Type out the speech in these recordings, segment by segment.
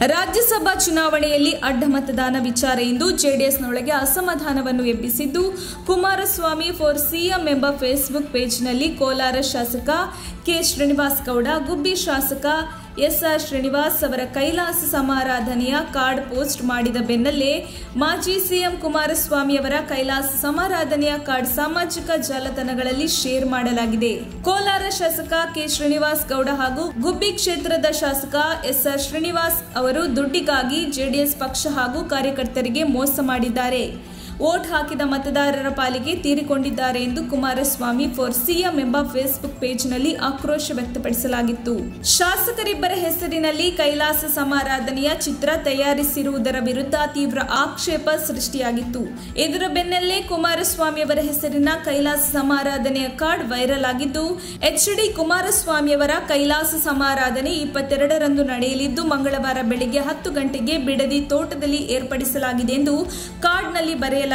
ರಾಜ್ಯಸಭಾ ಚುನಾವಣೆಯಲ್ಲಿ ಅಡ್ಡ ಮತದಾನ ವಿಚಾರ ಇಂದು ಜೆಡಿಎಸ್ನೊಳಗೆ ಅಸಮಾಧಾನವನ್ನು ಎಬ್ಬಿಸಿದ್ದು, ಕುಮಾರಸ್ವಾಮಿ ಫಾರ್ ಸಿಎಂ ಎಂಬ ಫೇಸ್ಬುಕ್ ಪೇಜ್ನಲ್ಲಿ ಕೋಲಾರ ಶಾಸಕ ಕೆ ಶ್ರೀನಿವಾಸ್ ಗೌಡ, ಗುಬ್ಬಿ ಶಾಸಕ ಎಸ್ಆರ್ ಶ್ರೀನಿವಾಸ್ ಅವರ ಕೈಲಾಸ ಸಮಾರಾಧನೆಯ ಕಾರ್ಡ್ ಪೋಸ್ಟ್ ಮಾಡಿದ ಬೆನ್ನಲ್ಲೇ ಮಾಜಿ ಸಿಎಂ ಕುಮಾರಸ್ವಾಮಿ ಅವರ ಕೈಲಾಸ ಸಮಾರಾಧನೆಯ ಕಾರ್ಡ್ ಸಾಮಾಜಿಕ ಜಾಲತಾಣಗಳಲ್ಲಿ ಶೇರ್ ಮಾಡಲಾಗಿದೆ. ಕೋಲಾರ ಶಾಸಕ ಕೆ ಶ್ರೀನಿವಾಸ್ ಗೌಡ ಹಾಗೂ ಗುಬ್ಬಿ ಕ್ಷೇತ್ರದ ಶಾಸಕ ಎಸ್ಆರ್ ಶ್ರೀನಿವಾಸ್ ಅವರು ದುಡ್ಡಿಗಾಗಿ ಜೆಡಿಎಸ್ ಪಕ್ಷ ಹಾಗೂ ಕಾರ್ಯಕರ್ತರಿಗೆ ಮೋಸ ಮಾಡಿದ್ದಾರೆ, ವೋಟ್ ಹಾಕಿದ ಮತದಾರರ ಪಾಲಿಗೆ ತೀರಿಕೊಂಡಿದ್ದಾರೆ ಎಂದು ಕುಮಾರಸ್ವಾಮಿ ಫಾರ್ ಸಿಎಂ ಎಂಬ ಫೇಸ್ಬುಕ್ ಪೇಜ್ನಲ್ಲಿ ಆಕ್ರೋಶ ವ್ಯಕ್ತಪಡಿಸಲಾಗಿತ್ತು. ಶಾಸಕರಿಬ್ಬರ ಹೆಸರಿನಲ್ಲಿ ಕೈಲಾಸ ಸಮಾರಾಧನೆಯ ಚಿತ್ರ ತಯಾರಿಸಿರುವುದರ ವಿರುದ್ಧ ತೀವ್ರ ಆಕ್ಷೇಪ ಸೃಷ್ಟಿಯಾಗಿತ್ತು. ಇದರ ಬೆನ್ನಲ್ಲೇ ಕುಮಾರಸ್ವಾಮಿ ಅವರ ಹೆಸರಿನ ಕೈಲಾಸ ಸಮಾರಾಧನೆಯ ಕಾರ್ಡ್ ವೈರಲ್ ಆಗಿದ್ದು, ಎಚ್ಡಿ ಕುಮಾರಸ್ವಾಮಿಯವರ ಕೈಲಾಸ ಸಮಾರಾಧನೆ 22ರಂದು ನಡೆಯಲಿದ್ದು, ಮಂಗಳವಾರ ಬೆಳಿಗ್ಗೆ 10 ಗಂಟೆಗೆ ಬಿಡದಿ ತೋಟದಲ್ಲಿ ಏರ್ಪಡಿಸಲಾಗಿದೆ ಎಂದು ಕಾರ್ಡ್ನಲ್ಲಿ ಬರೆಯಲಾಗಿದೆ.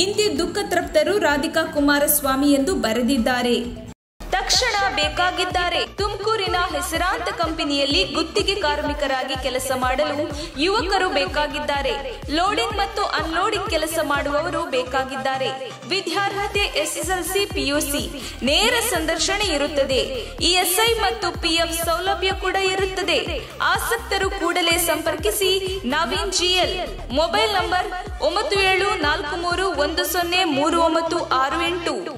ಇಂತಿ ದುಃಖ ತೃಪ್ತರು ರಾಧಿಕಾ ಕುಮಾರಸ್ವಾಮಿ ಎಂದು ಬರೆದಿದ್ದಾರೆ. ತಕ್ಷಣ ಬೇಕಾಗಿದ್ದಾರೆ. ತುಮಕೂರಿನ ಹೆಸರಾಂತ ಕಂಪನಿಯಲ್ಲಿ ಗುತ್ತಿಗೆ ಕಾರ್ಮಿಕರಾಗಿ ಕೆಲಸ ಮಾಡಲು ಯುವಕರು ಬೇಕಾಗಿದ್ದಾರೆ. ಲೋಡಿಂಗ್ ಮತ್ತು ಅನ್ಲೋಡಿಂಗ್ ಕೆಲಸ ಮಾಡುವವರು ಬೇಕಾಗಿದ್ದಾರೆ. ವಿದ್ಯಾರ್ಹತೆ ಎಸ್ಎಸ್ಎಲ್ಸಿ ಪಿಯುಸಿ. ನೇರ ಸಂದರ್ಶನ ಇರುತ್ತದೆ. ಇಎಸ್ಐ ಮತ್ತು ಪಿಎಫ್ ಸೌಲಭ್ಯ ಕೂಡ ಇರುತ್ತದೆ. ಆಸಕ್ತರು ಕೂಡಲೇ ಸಂಪರ್ಕಿಸಿ. ನವೀನ್ ಜಿಎಲ್. Mobile number 9743103968.